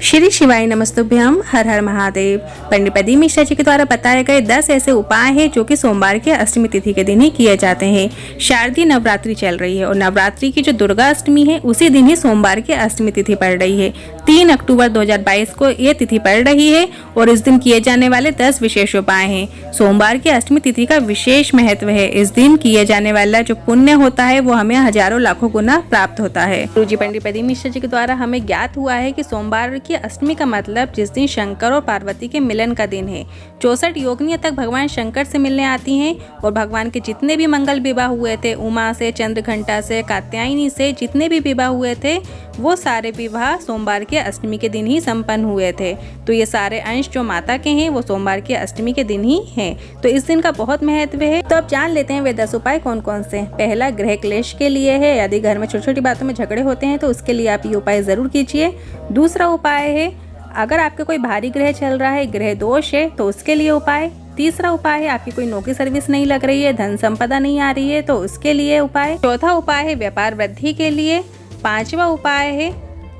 श्री शिवाय नमस्तुभ्यम। हर हर महादेव। पंडित प्रदीप मिश्रा जी के द्वारा बताए गए 10 ऐसे उपाय हैं जो कि सोमवार के अष्टमी तिथि के दिन ही किए जाते हैं। शारदीय नवरात्रि चल रही है और नवरात्रि की जो दुर्गा अष्टमी है उसी दिन ही सोमवार की अष्टमी तिथि पड़ रही है। 3 अक्टूबर 2022 को ये तिथि पड़ रही है और इस दिन किए जाने वाले 10 विशेष उपाय हैं। सोमवार की अष्टमी तिथि का विशेष महत्व है। इस दिन किए जाने वाला जो पुण्य होता है वो हमें हजारों लाखों गुना प्राप्त होता है। गुरुजी पंडित प्रदीप मिश्रा जी के द्वारा हमें ज्ञात हुआ है कि सोमवार की अष्टमी का मतलब जिस दिन शंकर और पार्वती के मिलन का दिन है। 64 योगिनियां तक भगवान शंकर से मिलने आती हैं और भगवान के जितने भी मंगल विवाह हुए थे, उमा से, चंद्रघंटा से, कात्यायनी से, जितने भी विवाह हुए थे वो सारे विवाह सोमवार के अष्टमी के दिन ही संपन्न हुए थे। तो ये सारे अंश जो माता के हैं वो सोमवार की अष्टमी के दिन ही हैं। तो इस दिन का बहुत महत्व है। तो अब जान लेते हैं वे 10 उपाय कौन कौन से। पहला, गृह क्लेश के लिए है। यदि घर में छोटी छोटी बातों में झगड़े होते हैं तो उसके लिए आप ये उपाय जरूर कीजिए। दूसरा उपाय है, अगर आपके कोई भारी ग्रह चल रहा है, ग्रह दोष है, तो उसके लिए उपाय। तीसरा उपाय है, आपकी कोई नौकरी सर्विस नहीं लग रही है, धन संपदा नहीं आ रही है, तो उसके लिए उपाय। चौथा उपाय है व्यापार वृद्धि के लिए। पांचवा उपाय है,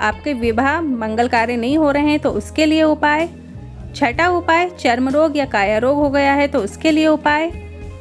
आपके विवाह मंगल कार्य नहीं हो रहे हैं तो उसके लिए उपाय। छठा उपाय, चर्म रोग या काया रोग हो गया है तो उसके लिए उपाय।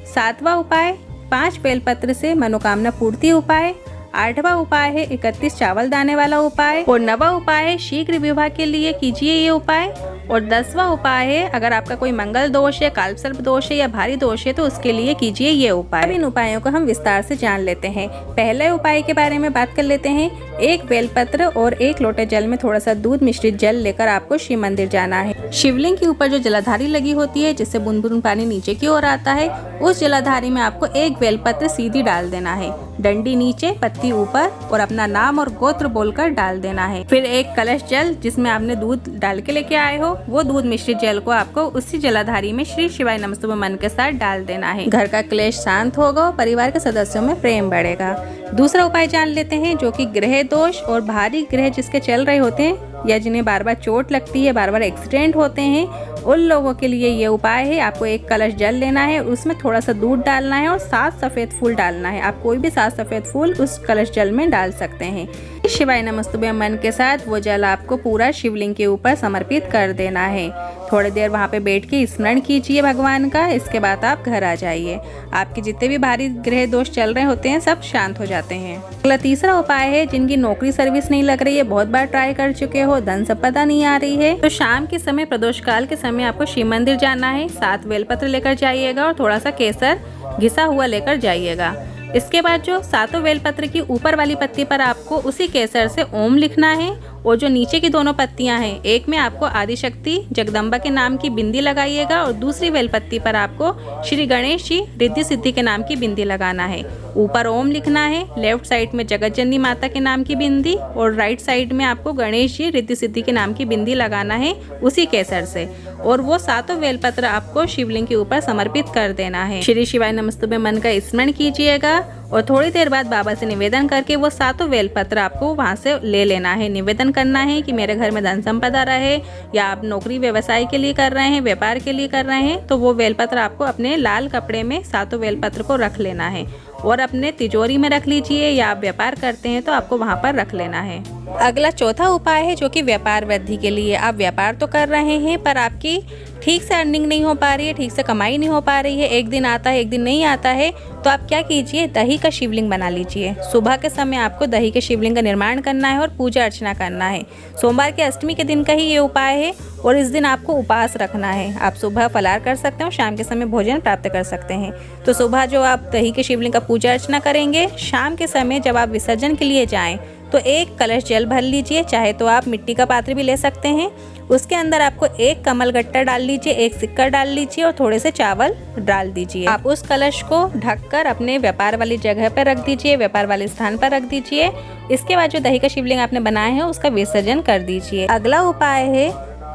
सातवां उपाय, 5 बेलपत्र से मनोकामना पूर्ति उपाय। आठवां उपाय है 31 चावल दाने वाला उपाय। और 9वां उपाय है शीघ्र विवाह के लिए कीजिए ये उपाय। और 10वां उपाय है, अगर आपका कोई मंगल दोष है, कालसर्प दोष है या भारी दोष है तो उसके लिए कीजिए ये उपाय। अब इन उपायों को हम विस्तार से जान लेते हैं। पहले उपाय के बारे में बात कर लेते हैं। 1 बेलपत्र और 1 लोटे जल में थोड़ा सा दूध मिश्रित जल लेकर आपको शिव मंदिर जाना है। शिवलिंग के ऊपर जो जलाधारी लगी होती है जिससे बूंद बूंद पानी नीचे की ओर आता है, उस जलाधारी में आपको 1 बेलपत्र सीधी डाल देना है। डंडी नीचे, पत्ती ऊपर और अपना नाम और गोत्र बोलकर डाल देना है। फिर 1 कलश जल जिसमें आपने दूध डाल के लेके आए हो, वो दूध मिश्रित जल को आपको उसी जलाधारी में श्री शिवाय नमस्तुभ्यम मन के साथ डाल देना है। घर का क्लेश शांत होगा और परिवार के सदस्यों में प्रेम बढ़ेगा। दूसरा उपाय जान लेते हैं जो कि गृह दोष और भारी ग्रह जिसके चल रहे होते हैं या जिन्हें बार बार चोट लगती है, बार बार एक्सीडेंट होते हैं, उन लोगों के लिए ये उपाय है। आपको 1 कलश जल लेना है, उसमें थोड़ा सा दूध डालना है और 7 सफेद फूल डालना है। आप कोई भी 7 सफेद फूल उस कलश जल में डाल सकते हैं। शिवाय नमस्तुभ्यम मन के साथ वो जल आपको पूरा शिवलिंग के ऊपर समर्पित कर देना है। थोड़ी देर वहाँ पे बैठ के स्मरण कीजिए भगवान का। इसके बाद आप घर आ जाइए। आपके जितने भी भारी ग्रह दोष चल रहे होते हैं सब शांत हो जाते हैं। अगला तीसरा उपाय है, जिनकी नौकरी सर्विस नहीं लग रही है, बहुत बार ट्राई कर चुके हो, धन संपदा नहीं आ रही है, तो शाम के समय प्रदोष काल के समय आपको शिव मंदिर जाना है। 7 बेलपत्र लेकर जाइएगा और थोड़ा सा केसर घिसा हुआ लेकर जाइएगा। इसके बाद जो 7 बेलपत्र की ऊपर वाली पत्ती पर आपको उसी केसर से ओम लिखना है और जो नीचे की दोनों पत्तियां हैं, एक में आपको आदिशक्ति जगदम्बा के नाम की बिंदी लगाइएगा और दूसरी बेलपत्ती पर आपको श्री गणेश जी रिद्धि सिद्धि के नाम की बिंदी लगाना है। ऊपर ओम लिखना है, लेफ्ट साइड में जगत जननी माता के नाम की बिंदी और राइट साइड में आपको गणेश जी रिद्धि सिद्धि के नाम की बिंदी लगाना है उसी केसर से। और वो 7 बेलपत्र आपको शिवलिंग के ऊपर समर्पित कर देना है। श्री शिवाय नमस्तुभ्यम मन का स्मरण कीजिएगा और थोड़ी देर बाद बाबा से निवेदन करके वो 7 बेलपत्र आपको वहाँ से ले लेना है। निवेदन करना है कि मेरे घर में धन संपदा रहे, या आप नौकरी व्यवसाय के लिए कर रहे हैं, व्यापार के लिए कर रहे हैं, तो वो बेलपत्र आपको अपने लाल कपड़े में 7 बेलपत्र को रख लेना है और अपने तिजोरी में रख लीजिए, या आप व्यापार करते हैं तो आपको वहाँ पर रख लेना है। अगला चौथा उपाय है जो कि व्यापार वृद्धि के लिए। आप व्यापार तो कर रहे हैं पर आपकी ठीक से अर्निंग नहीं हो पा रही है, ठीक से कमाई नहीं हो पा रही है, एक दिन आता है एक दिन नहीं आता है, तो आप क्या कीजिए, दही का शिवलिंग बना लीजिए। सुबह के समय आपको दही के शिवलिंग का निर्माण करना है और पूजा अर्चना करना है। सोमवार के अष्टमी के दिन का ही ये उपाय है और इस दिन आपको उपवास रखना है। आप सुबह फलाहार कर सकते हो, शाम के समय भोजन प्राप्त कर सकते हैं। तो सुबह जो आप दही के शिवलिंग का पूजा अर्चना करेंगे, शाम के समय जब आप विसर्जन के लिए जाएं तो 1 कलश जल भर लीजिए, चाहे तो आप मिट्टी का पात्र भी ले सकते हैं। उसके अंदर आपको 1 कमल गट्टा डाल लीजिए, 1 सिक्का डाल लीजिए और थोड़े से चावल डाल दीजिए। आप उस कलश को ढककर अपने व्यापार वाली जगह पर रख दीजिए, व्यापार वाले स्थान पर रख दीजिए। इसके बाद जो दही का शिवलिंग आपने बनाया है उसका विसर्जन कर दीजिए। अगला उपाय है,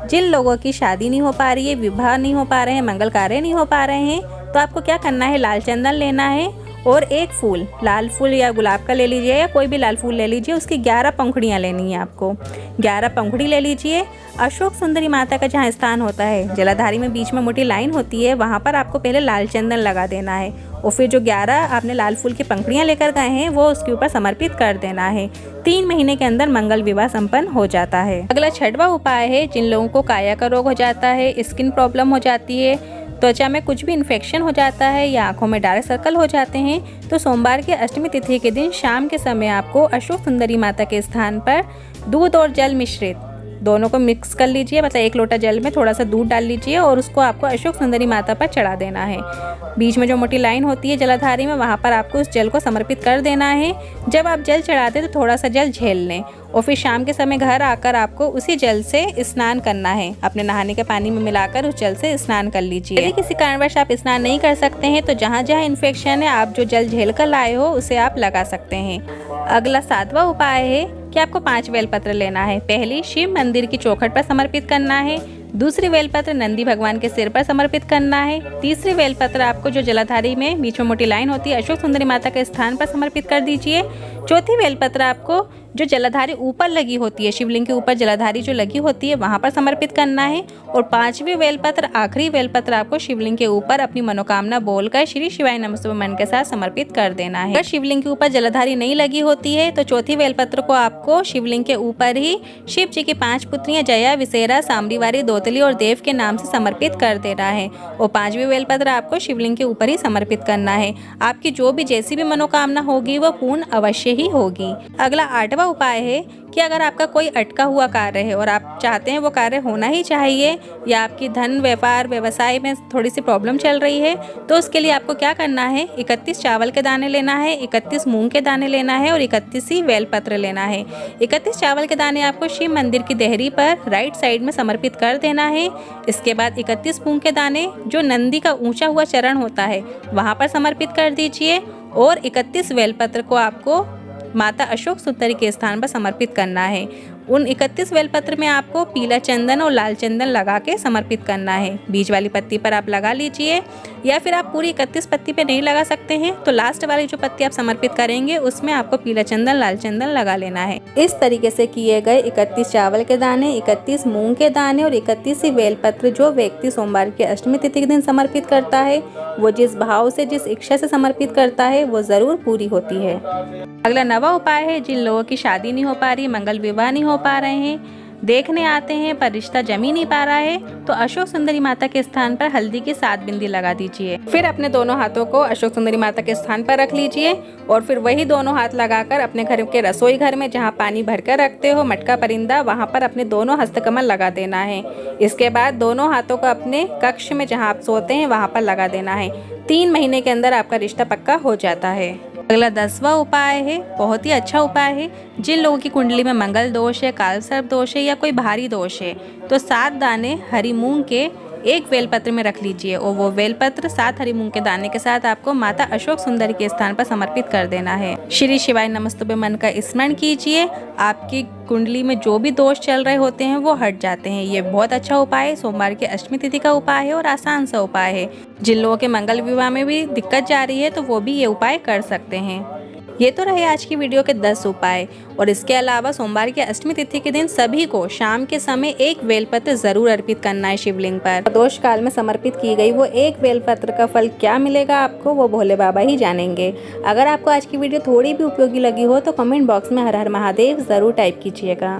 जिन लोगों की शादी नहीं हो पा रही है, विवाह नहीं हो पा रहे हैं, मंगल कार्य नहीं हो पा रहे हैं, तो आपको क्या करना है, लाल चंदन लेना है और 1 फूल, लाल फूल या गुलाब का ले लीजिए या कोई भी लाल फूल ले लीजिए, उसकी 11 पंखुड़ियाँ लेनी है आपको। 11 पंखुड़ी ले लीजिए। अशोक सुंदरी माता का जहाँ स्थान होता है, जलाधारी में बीच में मोटी लाइन होती है, वहाँ पर आपको पहले लाल चंदन लगा देना है और फिर जो 11 आपने लाल फूल की पंखुड़ियाँ लेकर गए हैं वो उसके ऊपर समर्पित कर देना है। 3 महीने के अंदर मंगल विवाह संपन्न हो जाता है। अगला छठवां उपाय है, जिन लोगों को काया का रोग हो जाता है, स्किन प्रॉब्लम हो जाती है, त्वचा में कुछ भी इन्फेक्शन हो जाता है या आंखों में डार्क सर्कल हो जाते हैं, तो सोमवार की अष्टमी तिथि के दिन शाम के समय आपको अशोक सुंदरी माता के स्थान पर दूध और जल मिश्रित दोनों को मिक्स कर लीजिए। मतलब 1 लोटा जल में थोड़ा सा दूध डाल लीजिए और उसको आपको अशोक सुंदरी माता पर चढ़ा देना है। बीच में जो मोटी लाइन होती है जलाधारी में, वहाँ पर आपको उस जल को समर्पित कर देना है। जब आप जल चढ़ाते हैं तो थोड़ा सा जल झेल लें और फिर शाम के समय घर आकर आपको उसी जल से स्नान करना है। अपने नहाने के पानी में मिलाकर उस जल से स्नान कर लीजिए। यदि किसी कारणवश आप स्नान नहीं कर सकते हैं तो जहाँ जहाँ इन्फेक्शन है, आप जो जल झेल कर लाए हो उसे आप लगा सकते हैं। अगला 7वां उपाय है कि आपको 5 बेलपत्र लेना है। पहली शिव मंदिर की चौखट पर समर्पित करना है। दूसरी बेलपत्र नंदी भगवान के सिर पर समर्पित करना है। तीसरी बेलपत्र आपको जो जलाधारी में बीच में मोटी लाइन होती है अशोक सुंदरी माता के स्थान पर समर्पित कर दीजिए। चौथी बेलपत्र आपको जो जलाधारी ऊपर लगी होती है, शिवलिंग के ऊपर जलाधारी जो लगी होती है वहाँ पर समर्पित करना है। और 5वीं बेलपत्र, आखिरी बेलपत्र आपको शिवलिंग के ऊपर अपनी मनोकामना बोलकर श्री शिवाय नमस्तुभ्यं मन के साथ समर्पित कर देना है। अगर शिवलिंग के ऊपर जलाधारी नहीं लगी होती है तो चौथी बेलपत्र को आपको शिवलिंग के ऊपर ही शिव जी की 5 पुत्रियां जया, विसेरा, सांबरीवारी, दोतली और देव के नाम से समर्पित कर देना है। और 5वीं बेलपत्र आपको शिवलिंग के ऊपर ही समर्पित करना है। आपकी जो भी जैसी भी मनोकामना होगी वह पूर्ण अवश्य ही होगी। अगला 8वां उपाय है कि अगर आपका कोई अटका हुआ कार्य है और आप चाहते हैं वो कार्य होना ही चाहिए, या आपकी धन, व्यापार, व्यवसाय में थोड़ी सी प्रॉब्लम चल रही है, तो उसके लिए आपको क्या करना है, 31 चावल के दाने लेना है, 31 मूंग के दाने लेना है और 31 ही बेलपत्र लेना है। 31 चावल के दाने आपको शिव मंदिर की देहरी पर राइट साइड में समर्पित कर देना है। इसके बाद 31 मूंग के दाने जो नंदी का ऊंचा हुआ चरण होता है वहाँ पर समर्पित कर दीजिए। और 31 बेलपत्र को आपको माता अशोक सुंदरी के स्थान पर समर्पित करना है। उन 31 बेलपत्र में आपको पीला चंदन और लाल चंदन लगा के समर्पित करना है। बीज वाली पत्ती पर आप लगा लीजिए, या फिर आप पूरी 31 पत्ती पे नहीं लगा सकते हैं तो लास्ट वाली जो पत्ती आप समर्पित करेंगे उसमें आपको पीला चंदन, लाल चंदन लगा लेना है। इस तरीके से किए गए 31 चावल के दाने, 31 मूंग के दाने और 31 ही बेलपत्र जो व्यक्ति सोमवार की अष्टमी तिथि के दिन समर्पित करता है, वो जिस भाव से, जिस इच्छा से समर्पित करता है वो जरूर पूरी होती है। अगला 9वां उपाय है, जिन लोगों की शादी नहीं हो पा रही, मंगल विवाह नहीं हो पा रहे हैं, देखने आते हैं पर रिश्ता जम ही नहीं पा रहा है, तो अशोक सुंदरी माता के स्थान पर हल्दी की 7 बिंदी लगा दीजिए। फिर अपने दोनों हाथों को अशोक सुंदरी माता के स्थान पर रख लीजिए और फिर वही दोनों हाथ लगाकर अपने घर के रसोई घर में जहाँ पानी भरकर रखते हो, मटका परिंदा, वहाँ पर अपने दोनों हस्तकमल लगा देना है। इसके बाद दोनों हाथों को अपने कक्ष में जहाँ आप सोते हैं वहाँ पर लगा देना है। 3 महीने के अंदर आपका रिश्ता पक्का हो जाता है। अगला 10वां उपाय है, बहुत ही अच्छा उपाय है। जिन लोगों की कुंडली में मंगल दोष है, काल सर्प दोष है या कोई भारी दोष है, तो 7 दाने हरी मूंग के एक बेलपत्र में रख लीजिए और वो बेलपत्र 7 हरी मूंग के दाने के साथ आपको माता अशोक सुंदरी के स्थान पर समर्पित कर देना है। श्री शिवाय नमस्तुभ्यं मन का स्मरण कीजिए। आपकी कुंडली में जो भी दोष चल रहे होते हैं वो हट जाते हैं। ये बहुत अच्छा उपाय है, सोमवार की अष्टमी तिथि का उपाय है और आसान सा उपाय है। जिन लोगों के मंगल विवाह में भी दिक्कत जा रही है तो वो भी ये उपाय कर सकते हैं। ये तो रहे आज की वीडियो के 10 उपाय। और इसके अलावा सोमवार की अष्टमी तिथि के दिन सभी को शाम के समय एक बेलपत्र जरूर अर्पित करना है शिवलिंग पर। प्रदोष काल में समर्पित की गई वो एक बेलपत्र का फल क्या मिलेगा आपको, वो भोले बाबा ही जानेंगे। अगर आपको आज की वीडियो थोड़ी भी उपयोगी लगी हो तो कमेंट बॉक्स में हर हर महादेव जरूर टाइप कीजिएगा।